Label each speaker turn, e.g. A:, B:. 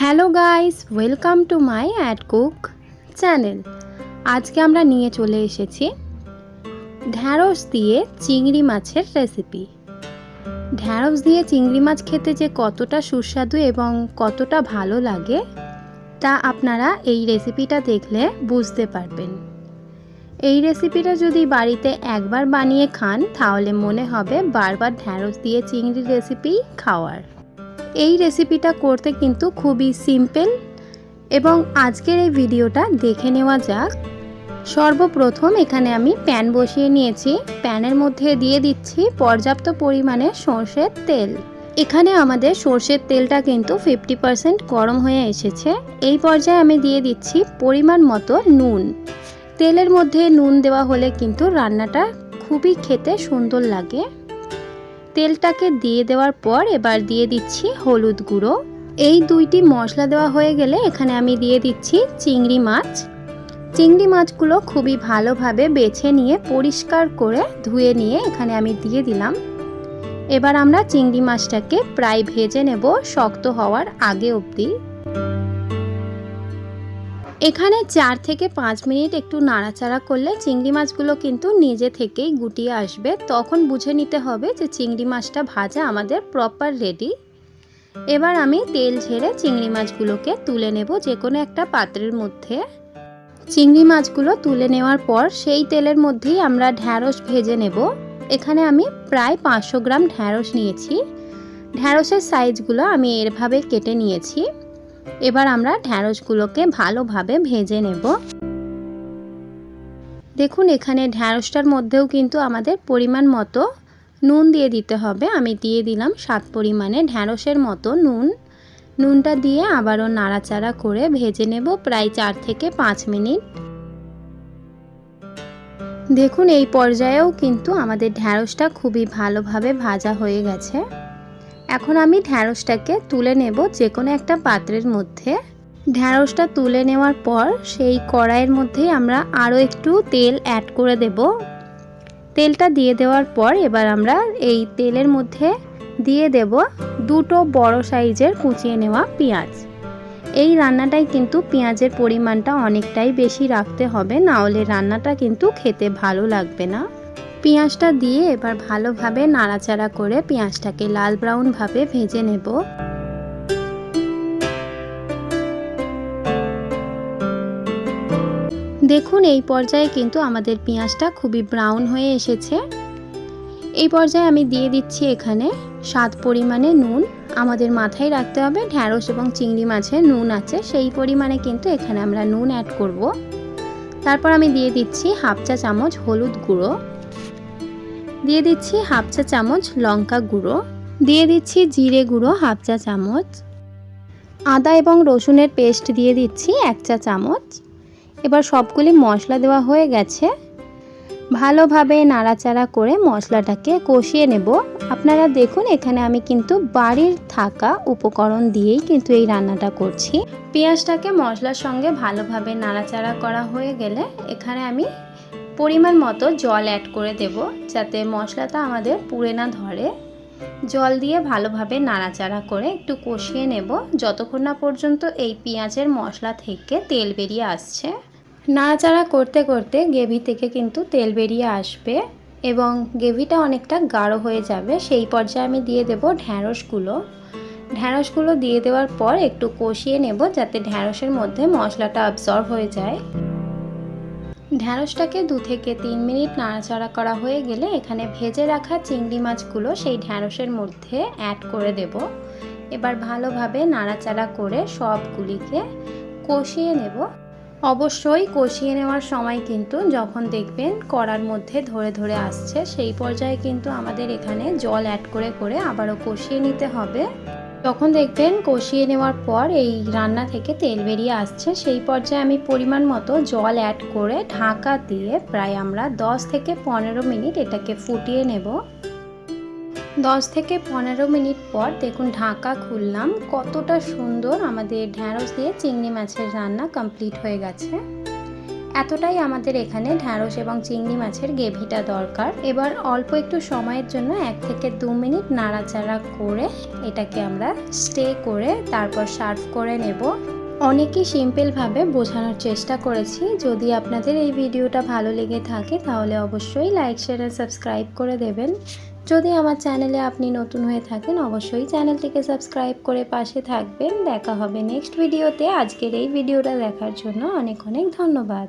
A: Hello guys, welcome to my add cook channel. আজকে আমরা নিয়ে চলে এসেছি ঢ্যাঁড়স দিয়ে চিংড়ি মাছের রেসিপি। ঢ্যাঁড়স দিয়ে চিংড়ি মাছ খেতে যে কতটা সুস্বাদু এবং কতটা ভালো লাগে তা আপনারা এই রেসিপিটা দেখলে বুঝতে পারবেন। এই রেসিপিটা যদি বাড়িতে একবার বানিয়ে খান তাহলে মনে হবে বারবার ঢ্যাঁড়স দিয়ে চিংড়ি রেসিপি খাওয়ার। এই রেসিপিটা করতে কিন্তু খুবই সিম্পল এবং আজকের এই ভিডিওটা দেখে নেওয়া যাক। সর্বপ্রথম এখানে আমি প্যান বসিয়ে নিয়েছি। প্যানের মধ্যে দিয়ে দিচ্ছি পর্যাপ্ত পরিমাণে সরষের তেল। এখানে আমাদের সরষের তেলটা কিন্তু 50% গরম হয়ে এসেছে। এই পর্যায়ে আমি দিয়ে দিচ্ছি পরিমাণ মতো নুন। তেলের মধ্যে নুন দেওয়া হলে কিন্তু রান্নাটা খুবই খেতে সুন্দর লাগে। তেলটাকে দিয়ে দেওয়ার পর এবার দিয়ে দিচ্ছি হলুদ গুঁড়ো। এই দুইটি মশলা দেওয়া হয়ে গেলে এখানে আমি দিয়ে দিচ্ছি চিংড়ি মাছ। চিংড়ি মাছগুলো খুবই ভালোভাবে বেছে নিয়ে পরিষ্কার করে ধুয়ে নিয়ে এখানে আমি দিয়ে দিলাম। এবার আমরা চিংড়ি মাছটাকে প্রায় ভেজে নেব শক্ত হওয়ার আগে অবধি। এখানে 4 থেকে 5 মিনিট একটু নাড়াচাড়া করলে চিংড়ি মাছগুলো কিন্তু নিজে থেকেই গুটিয়ে আসবে। তখন বুঝে নিতে হবে যে চিংড়ি মাছটা ভাজা আমাদের প্রপার রেডি। এবার আমি তেল ঝেড়ে চিংড়ি মাছগুলোকে তুলে নেব যে কোনো একটা পাত্রের মধ্যে। চিংড়ি মাছগুলো তুলে নেওয়ার পর সেই তেলের মধ্যেই আমরা ঢ্যাঁড়স ভেজে নেব। এখানে আমি প্রায় 500 গ্রাম ঢ্যাঁড়স নিয়েছি। ঢ্যাঁড়সের সাইজগুলো আমি এভাবে কেটে নিয়েছি। এবার আমরা ঢ্যাঁড়সগুলোকে ভালোভাবে ভেজে নেব। দেখুন এখানে ঢ্যাঁড়সটার মধ্যেও কিন্তু আমাদের পরিমাণ মতো নুন দিয়ে দিতে হবে। আমি দিয়ে দিলাম স্বাদ পরিমাণে ঢ্যাঁড়সের মতো নুন। নুনটা দিয়ে আবারও নাড়াচাড়া করে ভেজে নেব প্রায় 4 থেকে 5 মিনিট। দেখুন এই পর্যায়েও কিন্তু আমাদের ঢ্যাঁড়সটা খুবই ভালোভাবে ভাজা হয়ে গেছে। এখন আমি ঢ্যাঁড়সটাকে তুলে নেব যে কোনো একটা পাত্রের মধ্যে। ঢ্যাঁড়সটা তুলে নেওয়ার পর সেই কড়াইয়ের মধ্যেই আমরা আরও একটু তেল অ্যাড করে দেব। তেলটা দিয়ে দেওয়ার পর এবার আমরা এই তেলের মধ্যে দিয়ে দেব 2টো বড় সাইজের কুচিয়ে নেওয়া পেঁয়াজ। এই রান্নাটাই কিন্তু পেঁয়াজের পরিমাণটা অনেকটাই বেশি রাখতে হবে, না হলে রান্নাটা কিন্তু খেতে ভালো লাগবে না। পেঁয়াজটা দিয়ে এবার ভালোভাবে নাড়াচাড়া করে পেঁয়াজটাকে লাল ব্রাউন ভাবে ভেজে নেব। দেখুন এই পর্যায়ে কিন্তু আমাদের পেঁয়াজটা খুবই ব্রাউন হয়ে এসেছে। এই পর্যায়ে আমি দিয়ে দিচ্ছি এখানে স্বাদ পরিমাণে নুন। আমাদের মাথায় রাখতে হবে ঢ্যাঁড়স এবং চিংড়ি মাছে নুন আছে, সেই পরিমাণে কিন্তু এখানে আমরা নুন অ্যাড করব। তারপর আমি দিয়ে দিচ্ছি হাফ চা চামচ হলুদ গুঁড়ো, দিয়ে দিচ্ছি হাফ চা চামচ লঙ্কা গুঁড়ো, দিয়ে দিচ্ছি জিরে গুঁড়ো হাফ চা চামচ, আদা এবং রসুনের পেস্ট দিয়ে দিচ্ছি 1 চা চামচ। এবার সবগুলি মশলা দেওয়া হয়ে গেছে। ভালোভাবে নাড়াচাড়া করে মশলাটাকে কষিয়ে নেব। আপনারা দেখুন এখানে আমি কিন্তু বাড়ির থাকা উপকরণ দিয়েই কিন্তু এই রান্নাটা করছি। পেঁয়াজটাকে মশলার সঙ্গে ভালোভাবে নাড়াচাড়া করা হয়ে গেলে এখানে আমি পরিমাণ মতো জল অ্যাড করে দেব যাতে মশলাটা আমাদের পুড়ে না ধরে। জল দিয়ে ভালোভাবে নাড়াচাড়া করে একটু কষিয়ে নেব যতক্ষণ না পর্যন্ত এই পেঁয়াজের মশলা থেকে তেল বেরিয়ে আসছে। নাড়াচাড়া করতে করতে গ্রেভি থেকে কিন্তু তেল বেরিয়ে আসবে এবং গ্রেভিটা অনেকটা গাঢ় হয়ে যাবে। সেই পর্যায়ে আমি দিয়ে দেব ঢ্যাঁড়সগুলো দিয়ে দেওয়ার পর একটু কষিয়ে নেব যাতে ঢ্যাঁড়সের মধ্যে মশলাটা অ্যাবজর্ব হয়ে যায়। ঢ্যাঁড়সটাকে 2 থেকে 3 মিনিট নাড়াচাড়া করা হয়ে গেলে এখানে ভেজে রাখা চিংড়ি মাছগুলো সেই ঢ্যাঁড়সের মধ্যে অ্যাড করে দেব। এবার ভালোভাবে নাড়াচাড়া করে সবগুলিকে কষিয়ে নেব। অবশ্যই কষিয়ে নেওয়ার সময় কিন্তু যখন দেখবেন কড়ার মধ্যে ধরে ধরে আসছে সেই পর্যায়ে কিন্তু আমাদের এখানে জল অ্যাড করে করে আবারও কষিয়ে নিতে হবে। যখন দেখবেন কষিয়ে নেওয়ার পর এই রান্না থেকে তেল বেরিয়ে আসছে সেই পর্যায়ে আমি পরিমাণ মতো জল অ্যাড করে ঢাকা দিয়ে প্রায় আমরা 10 থেকে 15 মিনিট এটাকে ফুটিয়ে নেব। 10 থেকে 15 মিনিট পর দেখুন ঢাকা খুললাম, কতটা সুন্দর আমাদের ঢ্যাঁড়স দিয়ে চিংড়ি মাছের রান্না কমপ্লিট হয়ে গেছে। এতটাই আমাদের এখানে ঢ্যাঁড়স এবং চিংড়ি মাছের গ্রেভিটা দরকার। এবার অল্প একটু সময়ের জন্য 1 থেকে 2 মিনিট নাড়াচাড়া করে এটাকে আমরা স্টে করে তারপর সার্ভ করে নেব। অনেকই সিম্পলভাবে বোঝানোর চেষ্টা করেছি। যদি আপনাদের এই ভিডিওটা ভালো লেগে থাকে তাহলে অবশ্যই লাইক, শেয়ার আর সাবস্ক্রাইব করে দেবেন। যদি আমার চ্যানেলে আপনি নতুন হয়ে থাকেন অবশ্যই চ্যানেলটিকে সাবস্ক্রাইব করে পাশে থাকবেন। দেখা হবে নেক্সট ভিডিওতে। আজকের এই ভিডিওটা দেখার জন্য অনেক অনেক ধন্যবাদ।